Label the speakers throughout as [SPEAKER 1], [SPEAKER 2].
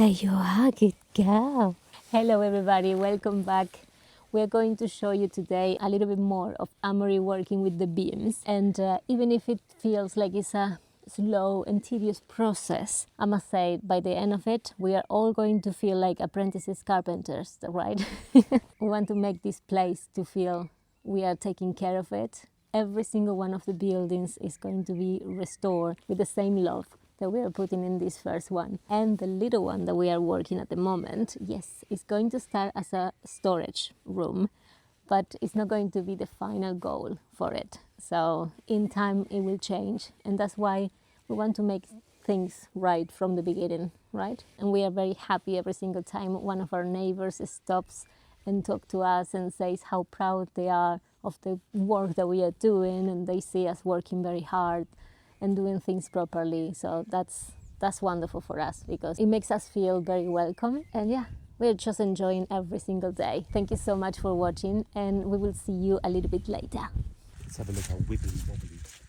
[SPEAKER 1] There you are, good girl. Hello everybody, welcome back. We're going to show you today a little bit more of Amaury working with the beams. And even if it feels like it's a slow and tedious process, I must say by the end of it, we are all going to feel like apprentices carpenters, right? We want to make this place to feel we are taking care of it. Every single one of the buildings is going to be restored with the same love that we are putting in this first one. And the little one that we are working at the moment, yes, is going to start as a storage room, but it's not going to be the final goal for it. So in time it will change, and that's why we want to make things right from the beginning, right? And we are very happy every single time one of our neighbors stops and talk to us and says how proud they are of the work that we are doing, and they see us working very hard and doing things properly. So that's wonderful for us because it makes us feel very welcome. And yeah, we're just enjoying every single day. Thank you so much for watching, and we will see you a little bit later.
[SPEAKER 2] Let's have a look how wibbly wobbly it is.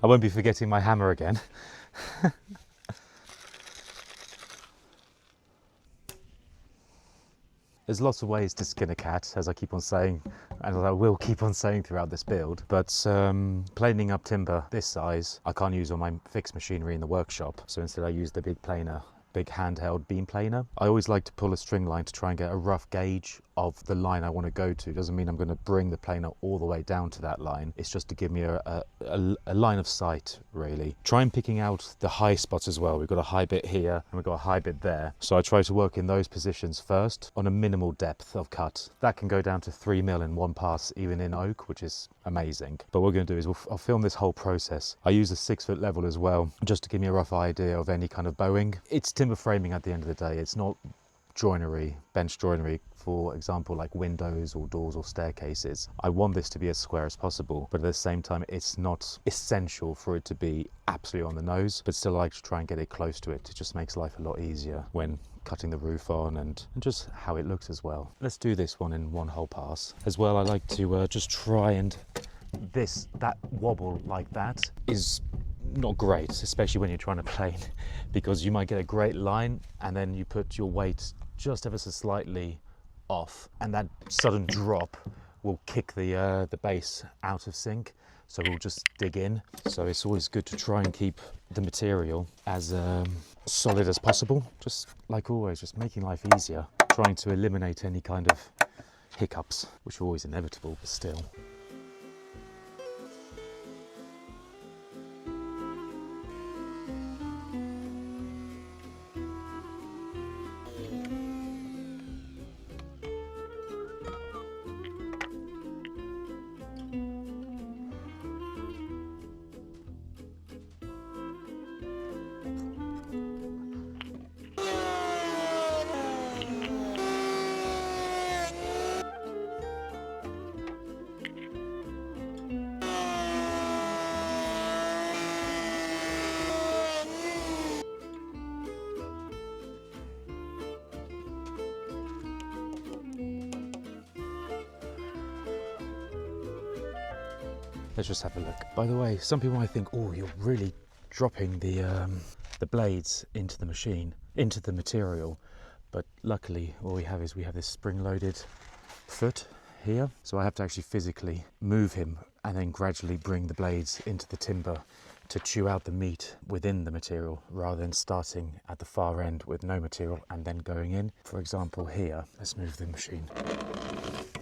[SPEAKER 2] I won't be forgetting my hammer again. There's lots of ways to skin a cat, as I keep on saying, and as I will keep on saying throughout this build. But planing up timber this size, I can't use all my fixed machinery in the workshop. So instead I use the big planer, big handheld beam planer. I always like to pull a string line to try and get a rough gauge of the line I want to go to. Doesn't mean I'm going to bring the planer all the way down to that line. It's just to give me a line of sight, really. Try and picking out the high spots as well. We've got a high bit here and we've got a high bit there. So I try to work in those positions first on a minimal depth of cut. That can go down to 3 mil in one pass, even in oak, which is amazing. But what we're going to do is I'll film this whole process. I use a 6-foot level as well, just to give me a rough idea of any kind of bowing. It's timber framing at the end of the day. It's not joinery, bench joinery, for example, like windows or doors or staircases. I want this to be as square as possible, but at the same time, it's not essential for it to be absolutely on the nose, but still I like to try and get it close to it. It just makes life a lot easier when cutting the roof on and just how it looks as well. Let's do this one in one whole pass. As well, I like to just try and that wobble like that is not great, especially when you're trying to plane, because you might get a great line and then you put your weight just ever so slightly off, and that sudden drop will kick the base out of sync, so we'll just dig in. So it's always good to try and keep the material as solid as possible, just like always, just making life easier, trying to eliminate any kind of hiccups, which are always inevitable, but still. let's just have a look. By the way, some people might think, oh, you're really dropping the blades into the machine, into the material. But luckily, all we have is this spring-loaded foot here. So I have to actually physically move him and then gradually bring the blades into the timber to chew out the meat within the material, rather than starting at the far end with no material and then going in. For example, here, let's move the machine.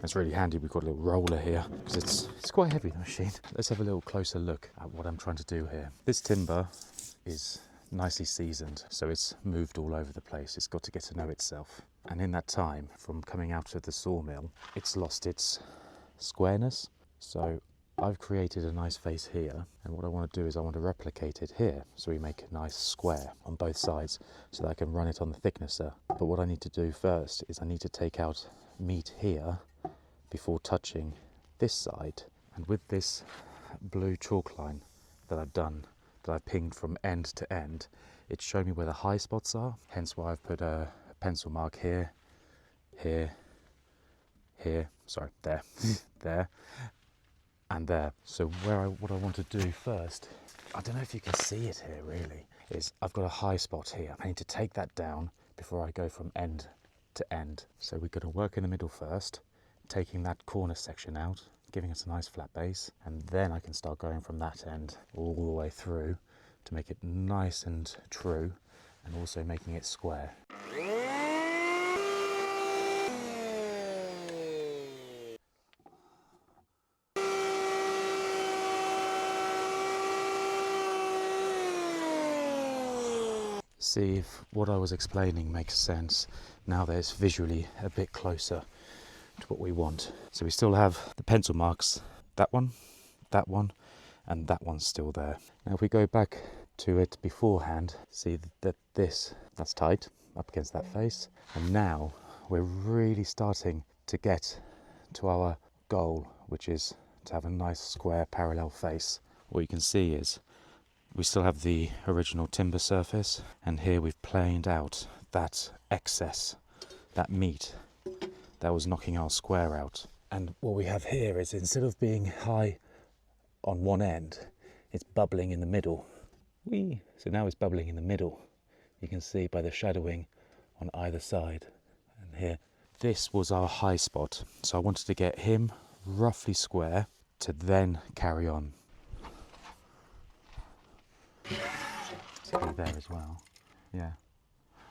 [SPEAKER 2] That's really handy. We've got a little roller here because it's quite heavy, the machine. Let's have a little closer look at what I'm trying to do here. This timber is nicely seasoned, so it's moved all over the place. It's got to get to know itself. And in that time, from coming out of the sawmill, it's lost its squareness. So I've created a nice face here, and what I want to do is I want to replicate it here, so we make a nice square on both sides so that I can run it on the thicknesser. But what I need to do first is I need to take out meat here before touching this side. And with this blue chalk line that I've done, that I pinged from end to end, it's showing me where the high spots are, hence why I've put a pencil mark here, here, here, sorry, there, there, and there. So what I want to do first, I don't know if you can see it here really, is I've got a high spot here. I need to take that down before I go from end to end. So we're going to work in the middle first, taking that corner section out, giving us a nice flat base, and then I can start going from that end all the way through to make it nice and true, and also making it square. See if what I was explaining makes sense now that it's visually a bit closer to what we want. So we still have the pencil marks, that one, and that one's still there. Now if we go back to it beforehand, see that that's tight up against that face, and now we're really starting to get to our goal, which is to have a nice square parallel face. What you can see is we still have the original timber surface, and here we've planed out that excess, that meat that was knocking our square out. And what we have here is, instead of being high on one end, it's bubbling in the middle. Whee! So now it's bubbling in the middle. You can see by the shadowing on either side. And here, this was our high spot. So I wanted to get him roughly square to then carry on. So there as well. Yeah.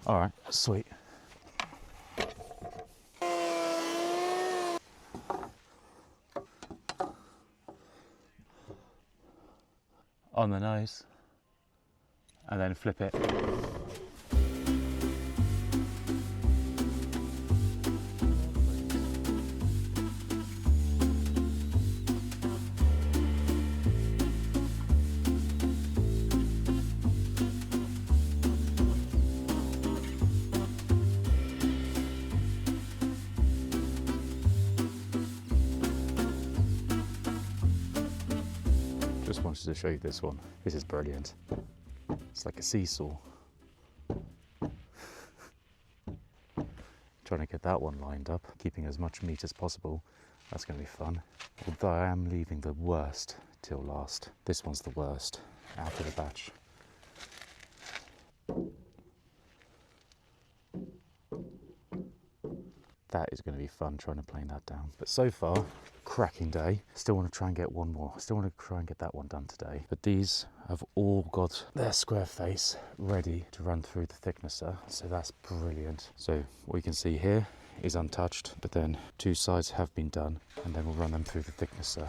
[SPEAKER 2] All right, sweet. On the nose, and then flip it. Just wanted to show you this one. This is brilliant. It's like a seesaw. Trying to get that one lined up, keeping as much meat as possible. That's going to be fun. Although I am leaving the worst till last. This one's the worst out of the batch. That is going to be fun trying to plane that down. But so far, cracking day. Still want to try and get one more. Still want to try and get that one done today. But these have all got their square face ready to run through the thicknesser. So that's brilliant. So what you can see here is untouched, but then two sides have been done, and then we'll run them through the thicknesser.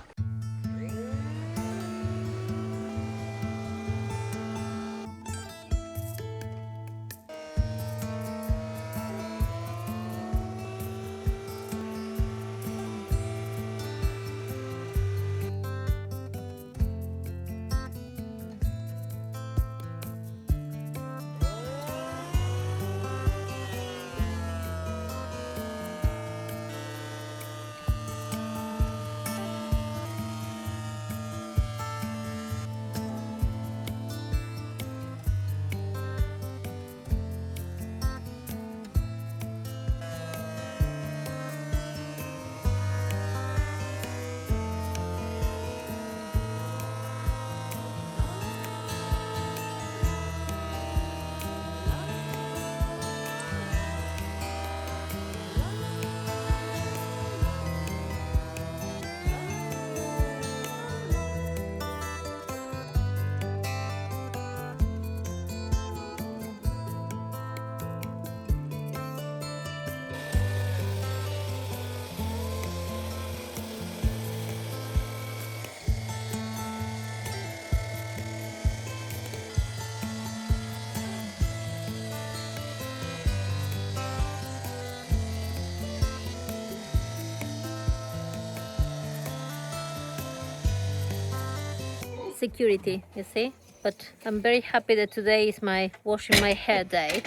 [SPEAKER 1] security, you see. But I'm very happy that today is my washing my hair day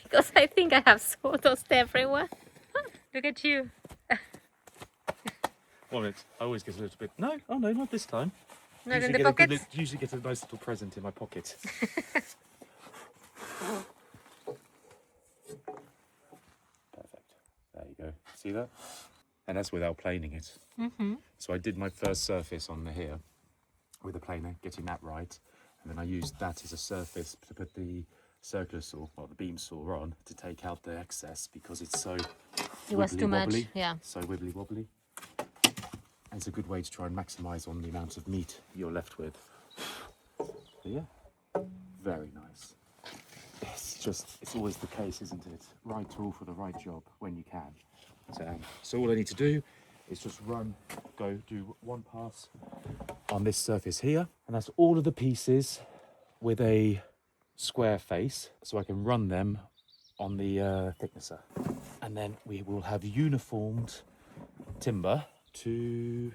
[SPEAKER 1] because I think I have sawdust everywhere. Look at you.
[SPEAKER 2] Well, I always get a little bit. No, oh no, not this time.
[SPEAKER 1] Not in the pockets?
[SPEAKER 2] Usually get a nice little present in my pocket. Perfect. There you go. See that? And that's without planing it.
[SPEAKER 1] Mm-hmm.
[SPEAKER 2] So I did my first surface on the here with the planer, getting that right, and then I used that as a surface to put the circular saw, well, the beam saw on to take out the excess because it's so
[SPEAKER 1] It was too much,
[SPEAKER 2] wobbly,
[SPEAKER 1] yeah.
[SPEAKER 2] so wibbly wobbly. And it's a good way to try and maximise on the amount of meat you're left with. But yeah, very nice. It's always the case, isn't it? Right tool for the right job when you can. So all I need to do is just do one pass on this surface here, and that's all of the pieces with a square face, so I can run them on the thicknesser. And then we will have uniformed timber to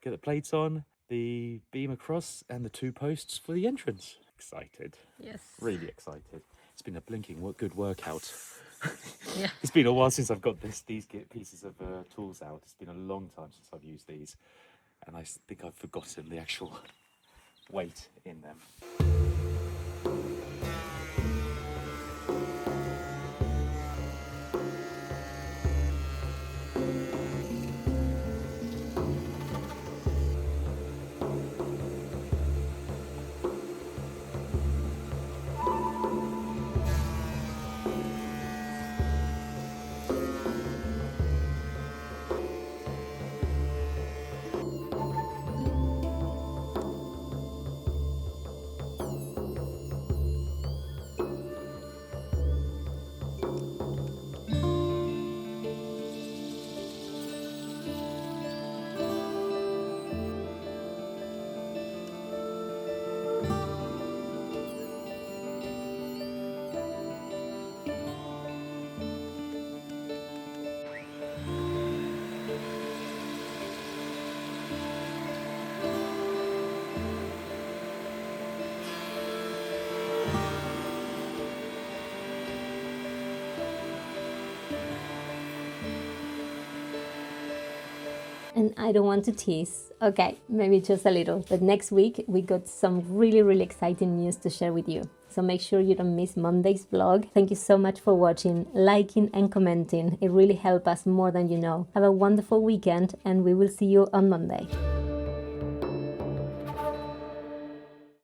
[SPEAKER 2] get the plates on, the beam across, and the 2 posts for the entrance. Excited.
[SPEAKER 1] Yes.
[SPEAKER 2] Really excited. It's been a blinking good workout.
[SPEAKER 1] Yeah.
[SPEAKER 2] It's been a while since I've got these pieces of tools out. It's been a long time since I've used these, and I think I've forgotten the actual weight in them.
[SPEAKER 1] And I don't want to tease, okay, maybe just a little, but next week we got some really exciting news to share with you. So make sure you don't miss Monday's vlog. Thank you so much for watching, liking and commenting. It really helps us more than you know. Have a wonderful weekend and we will see you on Monday.